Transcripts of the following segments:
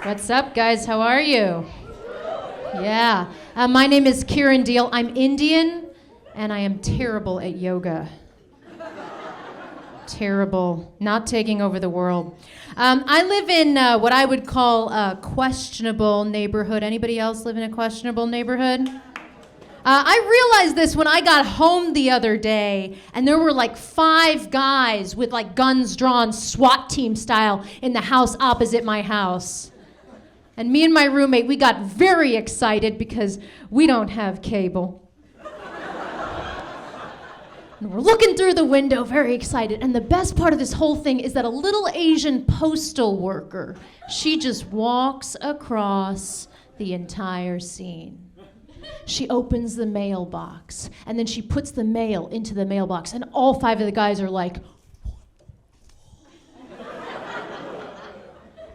What's up, guys? How are you? Yeah. My name is Kiran Deol. I'm Indian, and I am terrible at yoga. Terrible. Not taking over the world. I live in what I would call a questionable neighborhood. Anybody else live in a questionable neighborhood? I realized this when I got home the other day, and there were like 5 guys with like guns drawn, SWAT team style, in the house opposite my house. And me and my roommate, we got very excited because we don't have cable. And we're looking through the window, very excited. And the best part of this whole thing is that a little Asian postal worker, she just walks across the entire scene. She opens the mailbox, and then she puts the mail into the mailbox, and all 5 of the guys are like,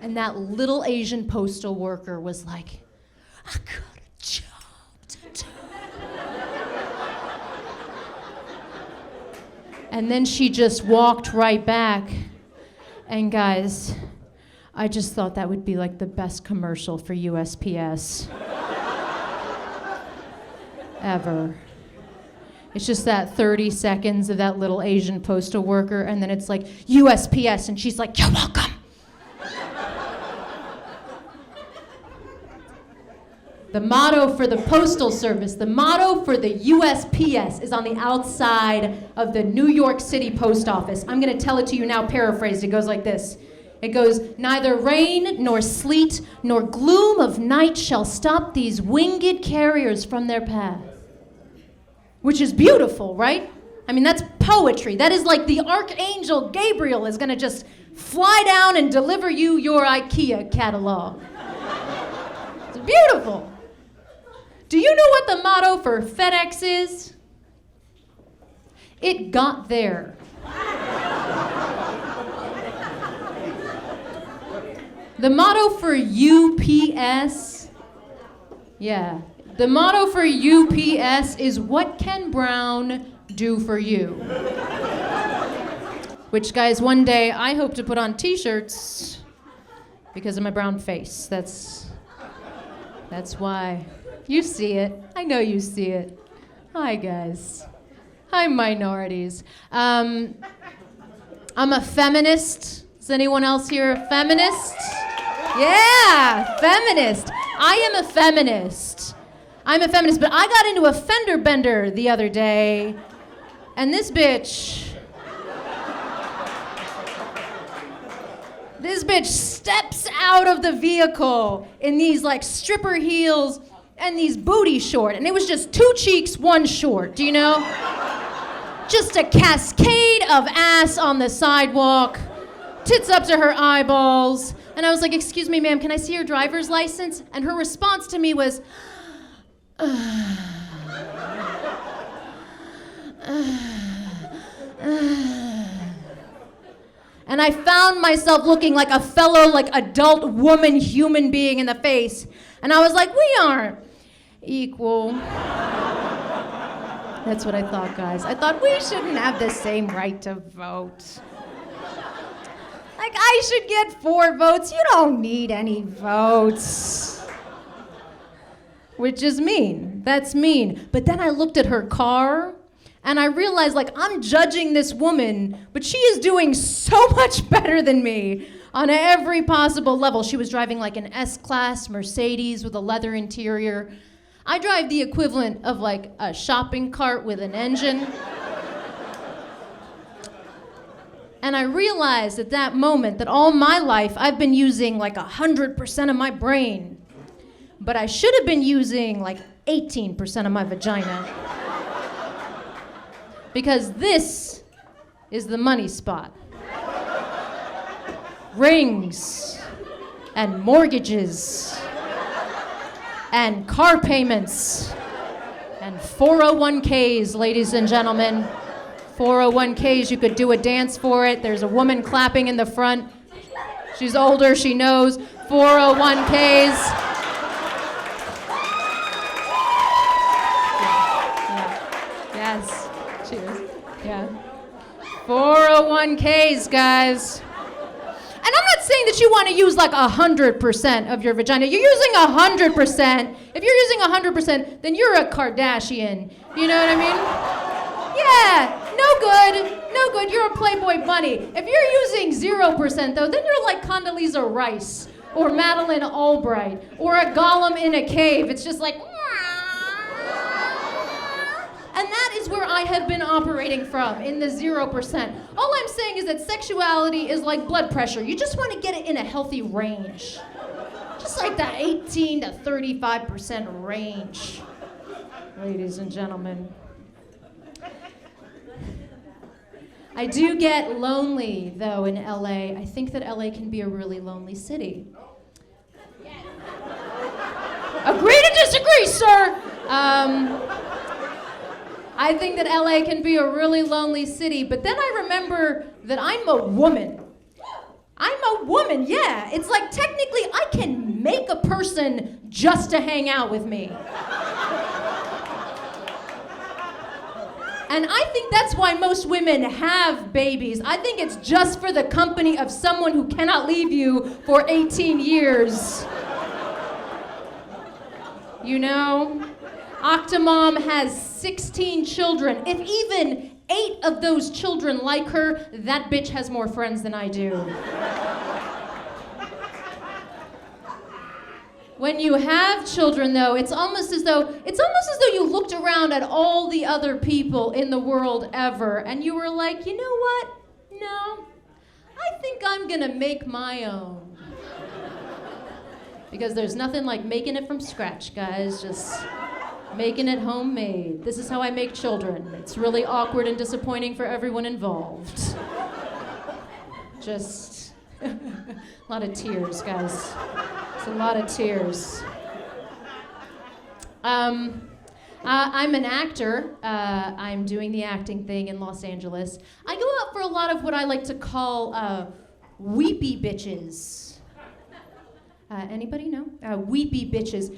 and that little Asian postal worker was like, I got a job to do. And then she just walked right back. And guys, I just thought that would be like the best commercial for USPS ever. It's just that 30 seconds of that little Asian postal worker, and then it's like USPS, and she's like, you're welcome. The motto for the Postal Service, the motto for the USPS is on the outside of the New York City Post Office. I'm going to tell it to you now, paraphrased. It goes like this. It goes, neither rain nor sleet nor gloom of night shall stop these winged carriers from their path. Which is beautiful, right? I mean, that's poetry. That is like the Archangel Gabriel is going to just fly down and deliver you your IKEA catalog. It's beautiful. Do you know what the motto for FedEx is? It got there. The motto for UPS, the motto for UPS is, what can Brown do for you? Which, guys, one day I hope to put on t-shirts because of my brown face. That's why. You see it. I know you see it. Hi, guys. Hi, minorities. I'm a feminist. Is anyone else here a feminist? Yeah, feminist. I am a feminist. I'm a feminist, but I got into a fender bender the other day, and this bitch steps out of the vehicle in these like stripper heels and these booty short, and it was just 2 cheeks, 1 short, do you know? Just a cascade of ass on the sidewalk, tits up to her eyeballs, and I was like, excuse me, ma'am, can I see your driver's license? And her response to me was, and I found myself looking like a fellow, like adult woman, human being in the face. And I was like, we aren't equal. That's what I thought, guys. I thought we shouldn't have the same right to vote. Like, I should get 4 votes. You don't need any votes. Which is mean. That's mean. But then I looked at her car, and I realized, like, I'm judging this woman, but she is doing so much better than me on every possible level. She was driving like an S-Class Mercedes with a leather interior. I drive the equivalent of like a shopping cart with an engine. And I realized at that moment that all my life I've been using like 100% of my brain, but I should have been using like 18% of my vagina. Because this is the money spot. Rings and mortgages and car payments and 401ks, ladies and gentlemen. 401ks, you could do a dance for it. There's a woman clapping in the front. She's older, she knows. 401ks. Yes, cheers. Yeah. 401ks, guys. And I'm not saying that you want to use like 100% of your vagina. You're using 100%. If you're using 100%, then you're a Kardashian. You know what I mean? Yeah, no good. No good. You're a Playboy bunny. If you're using 0%, though, then you're like Condoleezza Rice or Madeleine Albright or a golem in a cave. It's just like... And that is where I have been operating from, in the 0%. All I'm saying is that sexuality is like blood pressure. You just want to get it in a healthy range. Just like that 18 to 35% range, ladies and gentlemen. I do get lonely, though, in LA. I think that LA can be a really lonely city. Agree to disagree, sir. I think that LA can be a really lonely city, but then I remember that I'm a woman. I'm a woman, yeah. It's like technically I can make a person just to hang out with me. And I think that's why most women have babies. I think it's just for the company of someone who cannot leave you for 18 years. You know? Octomom has 16 children. If even 8 of those children like her, that bitch has more friends than I do. When you have children, though, it's almost as though you looked around at all the other people in the world ever, and you were like, you know what? No, I think I'm gonna make my own. Because there's nothing like making it from scratch, guys. Just making it homemade. This is how I make children. It's really awkward and disappointing for everyone involved. Just a lot of tears, guys. It's a lot of tears. I'm an actor. I'm doing the acting thing in Los Angeles. I go out for a lot of what I like to call weepy bitches. Anybody know? Weepy bitches.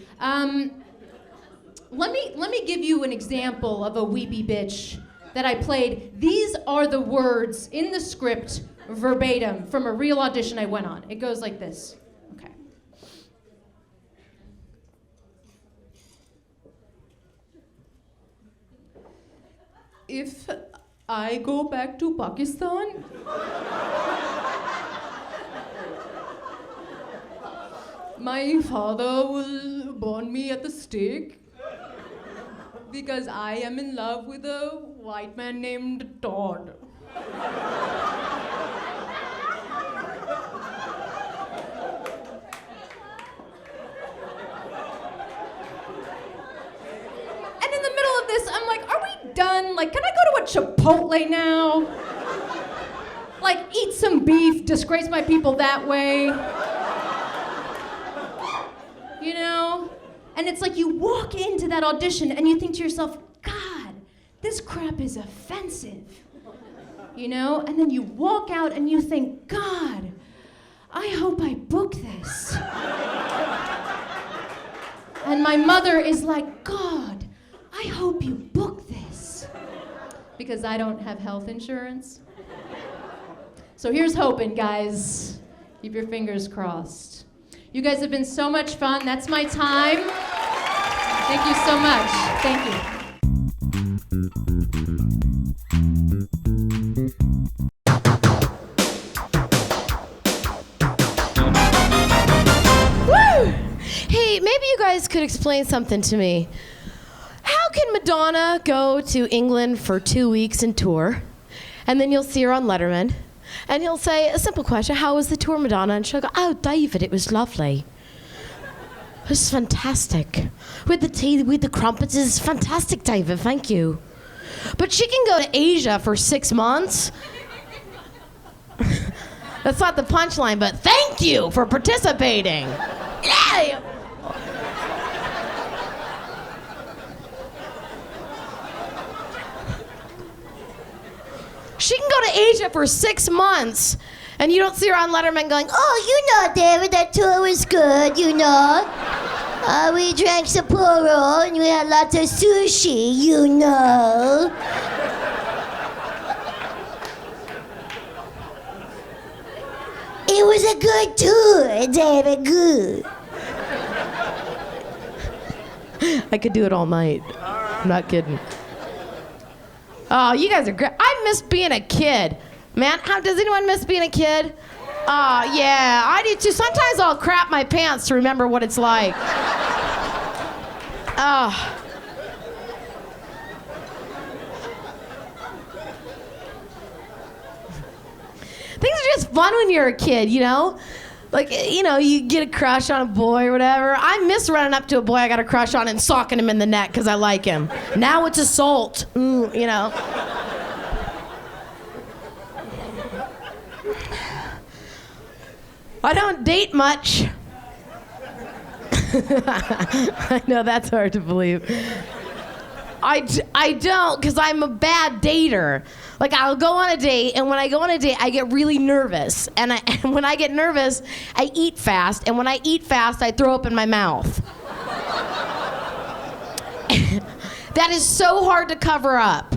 Let me give you an example of a weepy bitch that I played. These are the words in the script verbatim from a real audition I went on. It goes like this. Okay. If I go back to Pakistan, my father will burn me at the stake because I am in love with a white man named Todd. And in the middle of this, I'm like, are we done? Like, can I go to a Chipotle now? Like, eat some beef, disgrace my people that way? You know? And it's like you walk into that audition and you think to yourself, God, this crap is offensive. You know? And then you walk out and you think, God, I hope I book this. And my mother is like, God, I hope you book this. Because I don't have health insurance. So here's hoping, guys. Keep your fingers crossed. You guys have been so much fun. That's my time. Thank you so much. Thank you. Woo! Hey, maybe you guys could explain something to me. How can Madonna go to England for 2 weeks and tour, and then you'll see her on Letterman, and he'll say, a simple question, how was the tour, Madonna? And she'll go, oh, David, it was lovely. It was fantastic. With the tea, with the crumpets, it's fantastic, David, thank you. But she can go to Asia for 6 months. That's not the punchline, but thank you for participating. Yeah. She can go to Asia for 6 months, and you don't see her on Letterman going, oh, you know, David, that tour was good, you know. We drank Sapporo, and we had lots of sushi, you know. It was a good tour, David. Good. I could do it all night. I'm not kidding. Oh, you guys are great. I miss being a kid. Man, does anyone miss being a kid? Oh, yeah, I do too. Sometimes I'll crap my pants to remember what it's like. Oh. Things are just fun when you're a kid, you know? Like, you know, you get a crush on a boy or whatever. I miss running up to a boy I got a crush on and socking him in the neck because I like him. Now it's assault, you know. I don't date much. I know that's hard to believe. I don't, because I'm a bad dater. Like, I'll go on a date, and when I go on a date, I get really nervous. And when I get nervous, I eat fast. And when I eat fast, I throw up in my mouth. That is so hard to cover up.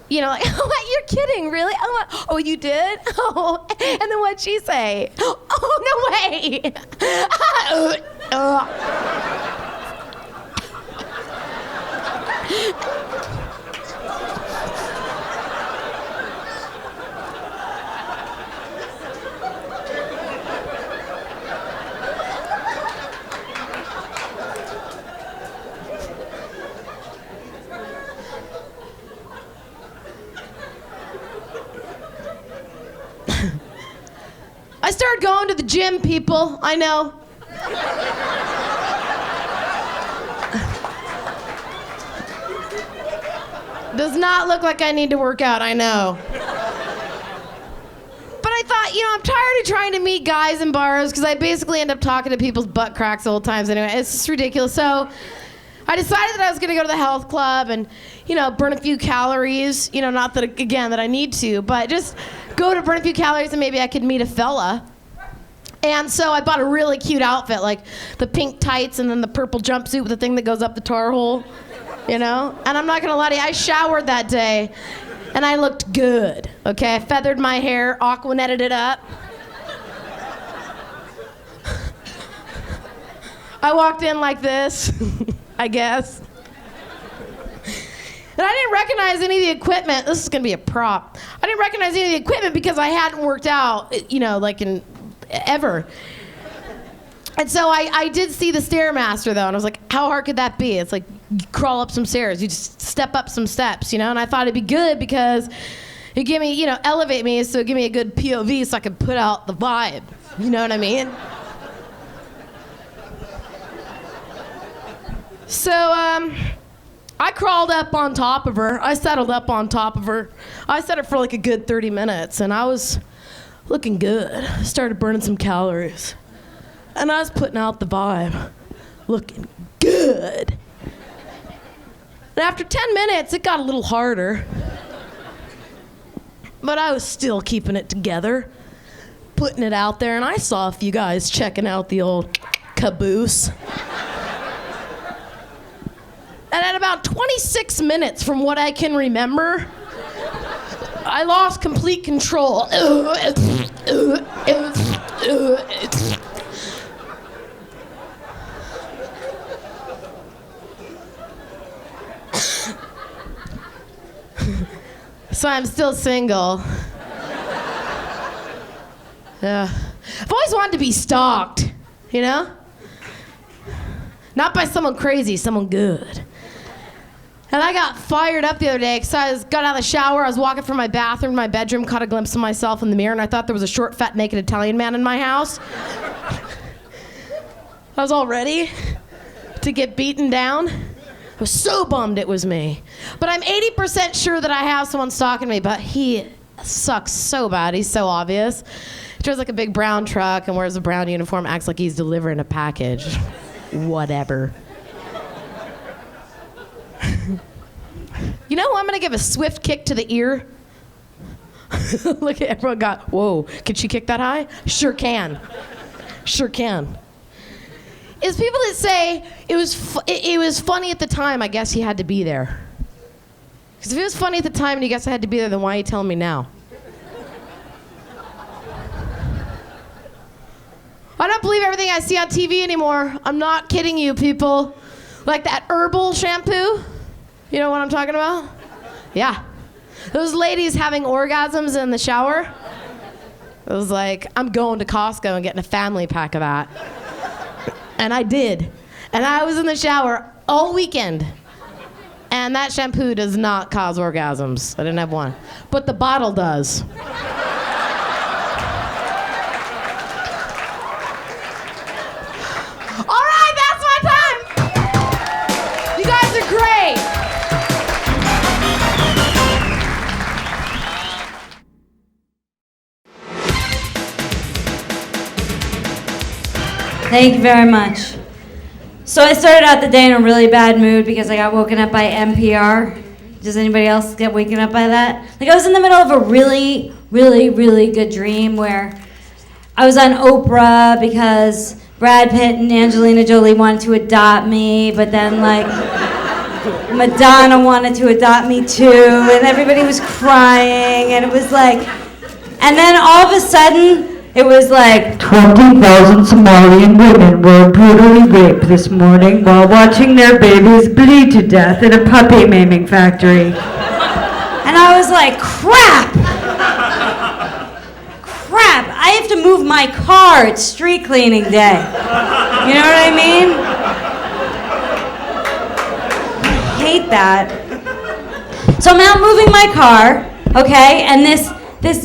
You know, like, oh, you're kidding, really? Oh, you did? Oh, and then what'd she say? Oh, no way. I started going to the gym, people. I know. Does not look like I need to work out, I know. But I thought, you know, I'm tired of trying to meet guys in bars because I basically end up talking to people's butt cracks the whole times anyway. It's just ridiculous. So I decided that I was going to go to the health club and, you know, burn a few calories. You know, not that, again, that I need to, but just go to burn a few calories and maybe I could meet a fella. And so I bought a really cute outfit, like the pink tights and then the purple jumpsuit with the thing that goes up the tar hole, you know? And I'm not gonna lie to you, I showered that day and I looked good, okay? I feathered my hair, Aquanetted it up. I walked in like this, I guess. And I didn't recognize any of the equipment. This is gonna be a prop. I didn't recognize any of the equipment because I hadn't worked out, you know, like in ever. And so I did see the Stairmaster though, and I was like, how hard could that be? It's like, you crawl up some stairs, you just step up some steps, you know? And I thought it'd be good because it give me, you know, elevate me, so give me a good POV so I could put out the vibe. You know what I mean? So, I crawled up on top of her. I settled up on top of her. I sat it for like a good 30 minutes, and I was looking good. I started burning some calories. And I was putting out the vibe. Looking good. And after 10 minutes, it got a little harder. But I was still keeping it together. Putting it out there, and I saw a few guys checking out the old caboose. And at about 26 minutes, from what I can remember, I lost complete control. So I'm still single. Yeah. I've always wanted to be stalked, you know? Not by someone crazy, someone good. And I got fired up the other day because I got out of the shower, I was walking from my bathroom to my bedroom, caught a glimpse of myself in the mirror, and I thought there was a short, fat, naked Italian man in my house. I was all ready to get beaten down. I was so bummed it was me. But I'm 80% sure that I have someone stalking me, but he sucks so bad. He's so obvious. He drives like a big brown truck and wears a brown uniform, acts like he's delivering a package. Whatever. You know who I'm gonna give a swift kick to the ear? Look at everyone got, whoa, can she kick that high? Sure can. Sure can. Is people that say it was funny at the time, I guess he had to be there. Because if it was funny at the time and you guess I had to be there, then why are you telling me now? can't believe everything I see on TV anymore. I'm not kidding you, people. Like that herbal shampoo. You know what I'm talking about? Yeah. Those ladies having orgasms in the shower. It was like, I'm going to Costco and getting a family pack of that. And I did. And I was in the shower all weekend. And that shampoo does not cause orgasms. I didn't have one. But the bottle does. All right, that's my time. You guys are great. Thank you very much. So I started out the day in a really bad mood because I got woken up by NPR. Does anybody else get woken up by that? Like I was in the middle of a really, really, really good dream where I was on Oprah because Brad Pitt and Angelina Jolie wanted to adopt me, but then like Madonna wanted to adopt me too, and everybody was crying, and it was like, and then all of a sudden, it was like 20,000 Somalian women were brutally raped this morning while watching their babies bleed to death in a puppy maiming factory. And I was like, crap! Crap, I have to move my car, it's street cleaning day. You know what I mean? I hate that. So I'm out moving my car, okay, and this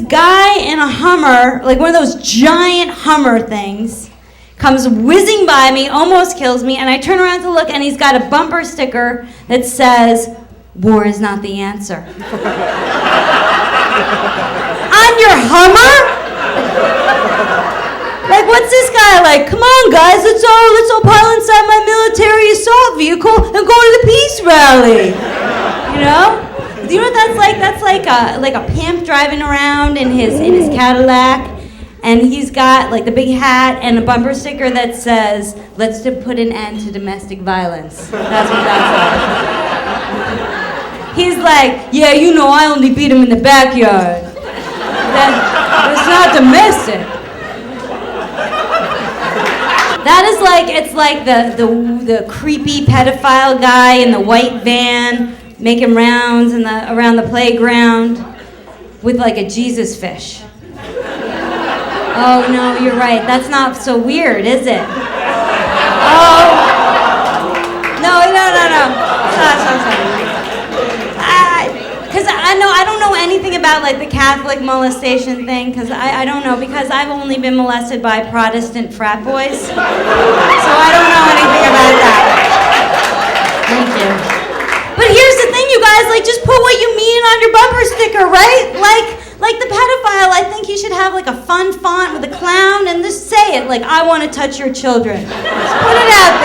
guy in a Hummer, like one of those giant Hummer things, comes whizzing by me, almost kills me, and I turn around to look, and he's got a bumper sticker that says, "War is not the answer." On your Hummer? Like, what's this guy like? Come on, guys, let's all pile inside my military assault vehicle and go to the peace rally. You know? Do you know what that's like? That's like a pimp driving around in his Cadillac, and he's got like the big hat and a bumper sticker that says, "Let's put an end to domestic violence." That's what that's like. He's like, "Yeah, you know, I only beat him in the backyard. It's not domestic." That is like, it's like the creepy pedophile guy in the white van making rounds around the playground with like a Jesus fish. Oh no, you're right. That's not so weird, is it? Oh. No. Stop. Because I don't know anything about like the Catholic molestation thing, because I don't know, because I've only been molested by Protestant frat boys. So I don't know anything about that. Thank you. But here's the thing, you guys, like, just put what you mean on your bumper sticker, right? Like the pedophile, I think you should have like a fun font with a clown and just say it, like, "I want to touch your children." Just put it out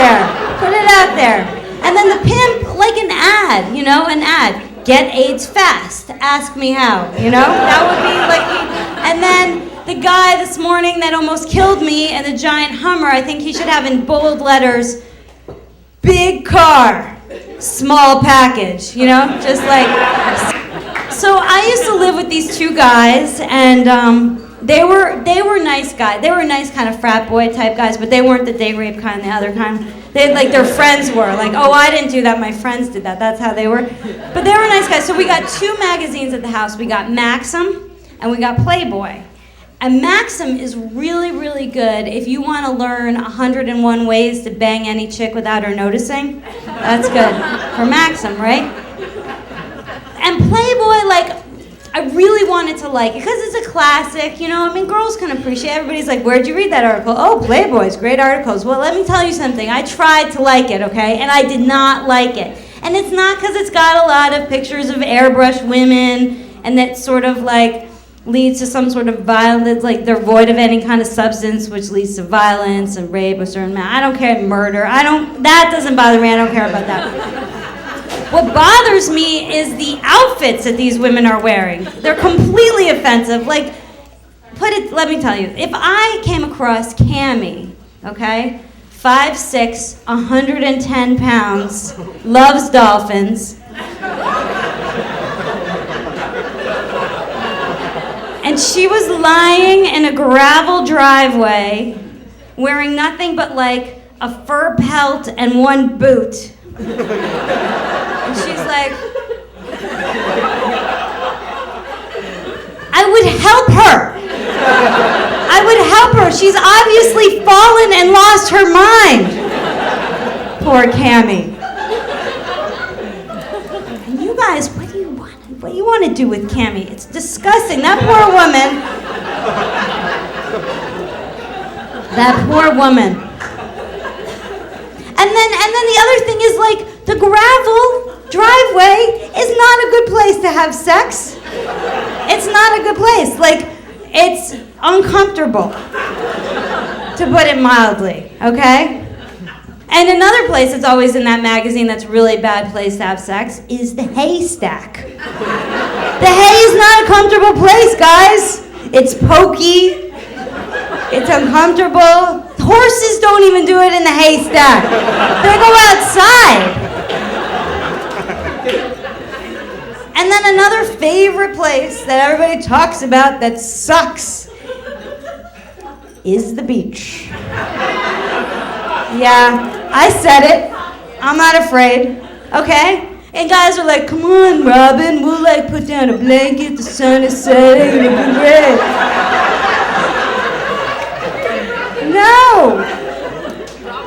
there. And then the pimp, like an ad, you know, an ad. "Get AIDS fast, ask me how," you know? That would be like, and then the guy this morning that almost killed me in the giant Hummer, I think he should have in bold letters, "Big car, small package," you know? Just like, so I used to live with these two guys, and they were nice guys. They were nice kind of frat boy type guys, but they weren't the date rape kind, the other kind. They, like, their friends were like, "Oh, I didn't do that, my friends did that." That's how they were. But they were nice guys. So we got two magazines at the house. We got Maxim and we got Playboy. And Maxim is really, really good if you want to learn 101 ways to bang any chick without her noticing. That's good for Maxim, right? And Playboy, like, I really wanted to like it because it's a classic, you know. I mean, girls can appreciate it. Everybody's like, "Where'd you read that article?" "Oh, Playboy's great articles." Well, let me tell you something. I tried to like it, okay, and I did not like it. And it's not because it's got a lot of pictures of airbrushed women and that sort of like leads to some sort of violence, like they're void of any kind of substance, which leads to violence and rape, a certain amount. I don't care, murder. That doesn't bother me. I don't care about that. What bothers me is the outfits that these women are wearing. They're completely offensive. Like, let me tell you, if I came across Cammie, okay, 5'6", 110 pounds, loves dolphins, and she was lying in a gravel driveway wearing nothing but like a fur pelt and one boot. And she's like, I would help her. I would help her. She's obviously fallen and lost her mind. Poor Cammie. And you guys, what do you want to do with Cammie? It's disgusting. That poor woman. That poor woman. And then the other thing is like the gravel driveway is not a good place to have sex. It's not a good place. Like, it's uncomfortable, to put it mildly, okay? And another place that's always in that magazine that's a really bad place to have sex is the haystack. The hay is not a comfortable place, guys. It's pokey. It's uncomfortable. Horses don't even do it in the haystack. They go outside. And then another favorite place that everybody talks about that sucks is the beach. Yeah, I said it. I'm not afraid, okay? And guys are like, come on, Robin, we'll like put down a blanket, the sun is setting, it'll be great.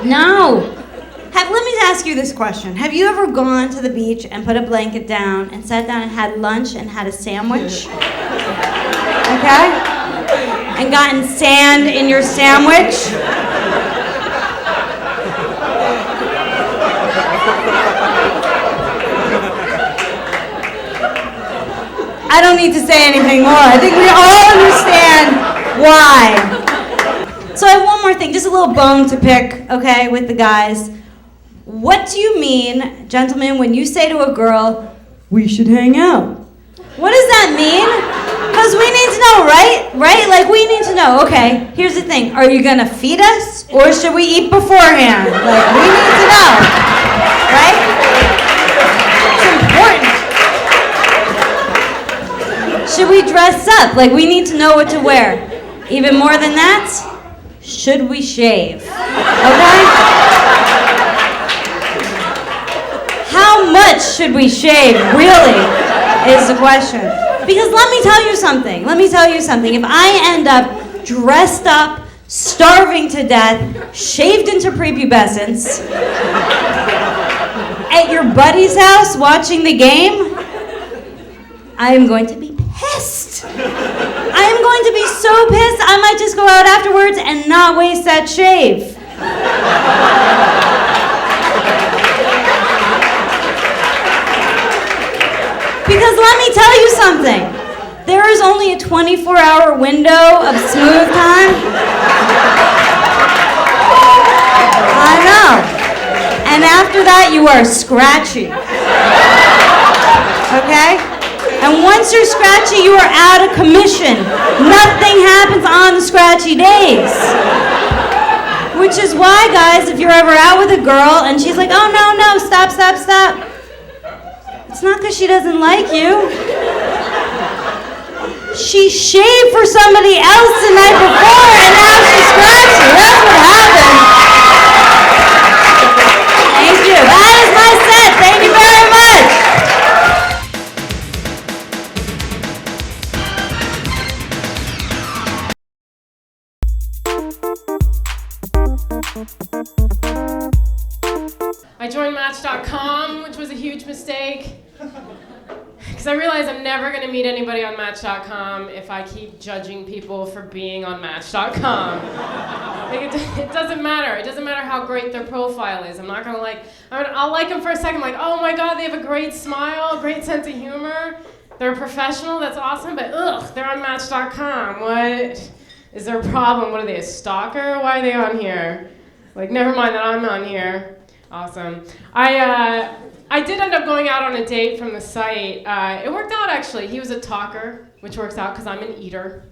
No. Let me ask you this question. Have you ever gone to the beach and put a blanket down and sat down and had lunch and had a sandwich? Okay? And gotten sand in your sandwich? I don't need to say anything more. I think we all understand why. So I have one more thing, just a little bone to pick, okay, with the guys. What do you mean, gentlemen, when you say to a girl, we should hang out? What does that mean? Because we need to know, right? Right? Like, we need to know, okay, here's the thing. Are you going to feed us, or should we eat beforehand? Like, we need to know, right? It's important. Should we dress up? Like, we need to know what to wear. Even more than that, should we shave? Okay? How much should we shave, really, is the question. Because let me tell you something. If I end up dressed up, starving to death, shaved into prepubescence, at your buddy's house watching the game, I am going to be pissed. I am going to be so pissed, I might just go out afterwards and not waste that shave. Because let me tell you something. There is only a 24-hour window of smooth time. I know. And after that, you are scratchy. Okay? And once you're scratchy, you are out of commission. Nothing happens on the scratchy days. Which is why, guys, if you're ever out with a girl and she's like, oh, no, stop. It's not because she doesn't like you. She shaved for somebody else the night before and now she's scratchy. That's what happened. Thank you. That is my set. Thank you very much. I joined Match.com, which was a huge mistake. Because I realized I'm never going to meet anybody on Match.com if I keep judging people for being on Match.com. Like it doesn't matter. It doesn't matter how great their profile is. I'm not going to I'll like them for a second, like, oh my God, they have a great smile, great sense of humor. They're a professional, that's awesome, but they're on Match.com. What is their problem? What are they, a stalker? Why are they on here? Like, never mind that I'm on here. Awesome. I did end up going out on a date from the site. It worked out, actually. He was a talker, which works out because I'm an eater.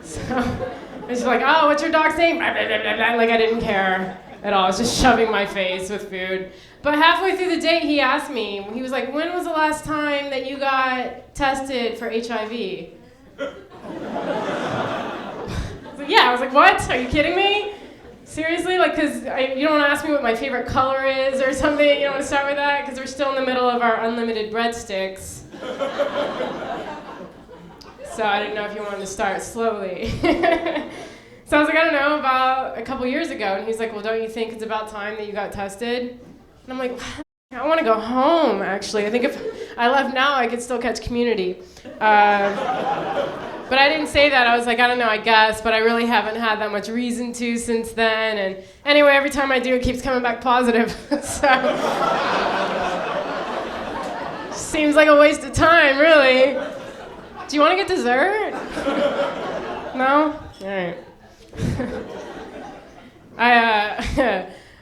So I was like, oh, what's your dog's name? Like, I didn't care at all. I was just shoving my face with food. But halfway through the date, he asked me, he was like, when was the last time that you got tested for HIV? I was like, what? Are you kidding me? Seriously? Like, because you don't want to ask me what my favorite color is or something? You don't want to start with that? Because we're still in the middle of our unlimited breadsticks. So I didn't know if you wanted to start slowly. So I was like, I don't know, about a couple years ago. And he's like, well, don't you think it's about time that you got tested? And I'm like, I want to go home, actually. I think if I left now, I could still catch Community. But I didn't say that. I was like, I don't know, I guess. But I really haven't had that much reason to since then. And anyway, every time I do, it keeps coming back positive. So seems like a waste of time, really. Do you want to get dessert? No? All right.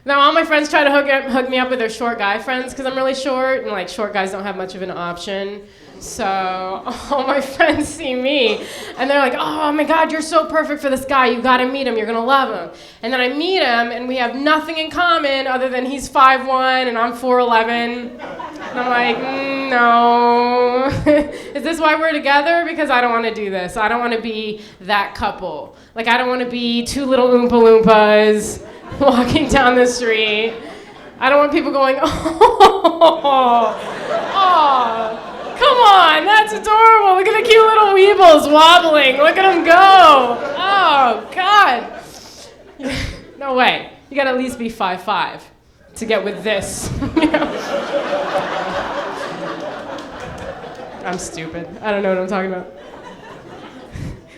Now all my friends try to hook me up with their short guy friends because I'm really short, and like short guys don't have much of an option. So all my friends see me, and they're like, oh my God, you're so perfect for this guy. You gotta meet him. You're gonna love him. And then I meet him, and we have nothing in common other than he's 5'1" and I'm 4'11". And I'm like, no. Is this why we're together? Because I don't want to do this. I don't want to be that couple. Like, I don't want to be two little Oompa Loompas walking down the street. I don't want people going, oh, come on, that's adorable. Look at the cute little weebles wobbling. Look at them go. Oh, God. No way. You got to at least be 5'5" to get with this. I'm stupid. I don't know what I'm talking about.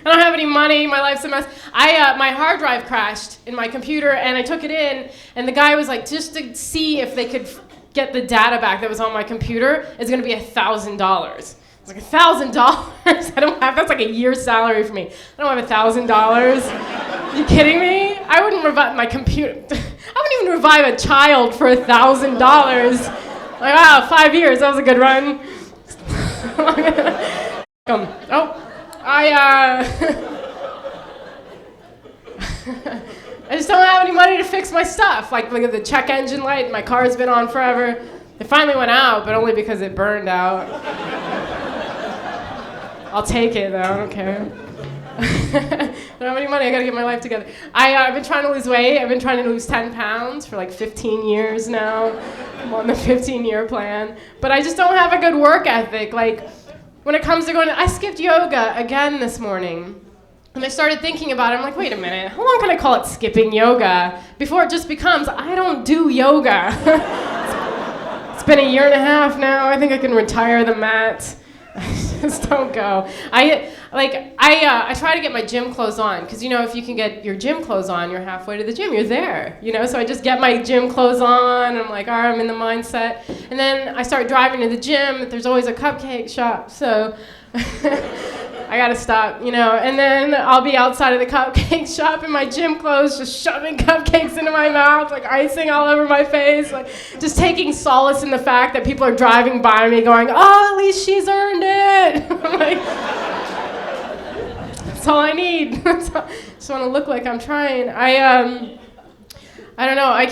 I don't have any money. My life's a mess. My hard drive crashed in my computer, and I took it in, and the guy was like, just to see if they could get the data back that was on my computer, it's going to be $1,000. It's like $1,000. I don't have. That's like a year's salary for me. I don't have $1,000. You kidding me? I wouldn't revive my computer. I wouldn't even revive a child for $1,000. Like, wow, 5 years. That was a good run. I just don't have any money to fix my stuff. Like, look at the check engine light. My car's been on forever. It finally went out, but only because it burned out. I'll take it, though. I don't care. I don't have any money. I gotta get my life together. I've been trying to lose weight. I've been trying to lose 10 pounds for like 15 years now. I'm on the 15-year plan. But I just don't have a good work ethic. Like, when it comes to I skipped yoga again this morning. And I started thinking about it. I'm like, wait a minute. How long can I call it skipping yoga before it just becomes, I don't do yoga? It's been a year and a half now. I think I can retire the mat. I just don't go. I try to get my gym clothes on, because you know, if you can get your gym clothes on, you're halfway to the gym. You're there, you know. So I just get my gym clothes on. And I'm like, all right, I'm in the mindset. And then I start driving to the gym. There's always a cupcake shop, so I gotta stop, you know. And then I'll be outside of the cupcake shop in my gym clothes, just shoving cupcakes into my mouth, like icing all over my face, like just taking solace in the fact that people are driving by me going, oh, at least she's earned it. I'm like, that's all I need. Just want to look like I'm trying. I don't know, I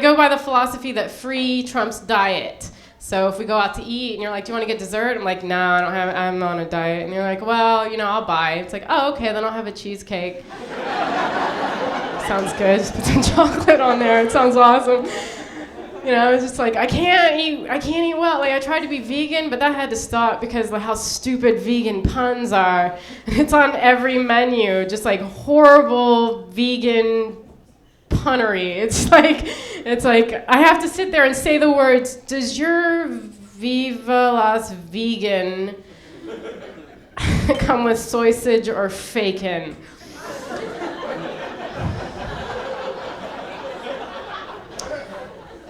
go by the philosophy that free trumps diet. So if we go out to eat and you're like, do you want to get dessert? I'm like, no, I'm on a diet. And you're like, well, you know, I'll buy. It's like, oh, okay, then I'll have a cheesecake. Sounds good. Just put some chocolate on there. It sounds awesome. You know, it's just like, I can't eat well. Like, I tried to be vegan, but that had to stop because of how stupid vegan puns are. And it's on every menu, just like horrible vegan punnery. It's like I have to sit there and say the words, does your Viva Las Vegan come with sausage or bacon?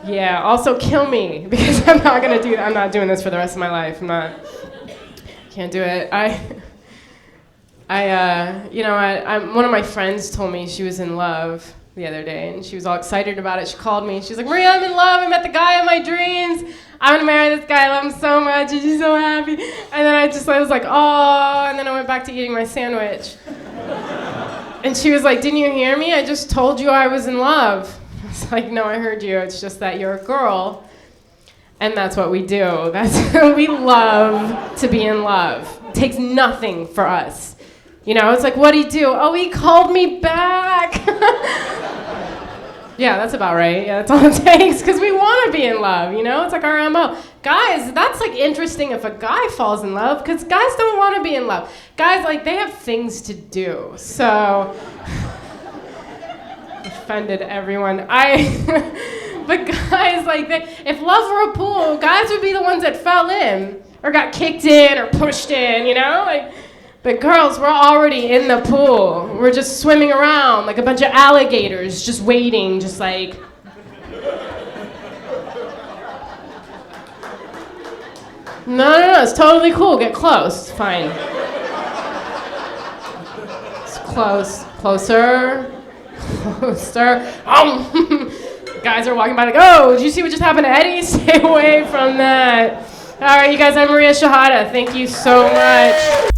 Yeah, also kill me, because I'm not gonna do that. I'm not doing this for the rest of my life. Can't do it. One of my friends told me she was in love the other day, and she was all excited about it. She called me, and she's like, Maria, I'm in love. I met the guy of my dreams. I'm gonna marry this guy. I love him so much, and she's so happy. And then I was like, oh, and then I went back to eating my sandwich. And she was like, didn't you hear me? I just told you I was in love. I was like, no, I heard you. It's just that you're a girl, and that's what we do. We love to be in love. It takes nothing for us. You know, it's like, what'd he do? Oh, he called me back. Yeah, that's about right. Yeah, that's all it takes because we want to be in love, you know? It's like our MO. Guys, that's like interesting if a guy falls in love because guys don't want to be in love. Guys, like, they have things to do. So, offended everyone. But guys, like, if love were a pool, guys would be the ones that fell in or got kicked in or pushed in, you know? Like, but girls, we're already in the pool. We're just swimming around like a bunch of alligators, just waiting, just like. No, it's totally cool. Get close. Fine. It's close. Closer. Closer. Guys are walking by like, oh, did you see what just happened to Eddie? Stay away from that. All right, you guys, I'm Maria Shehata. Thank you so much.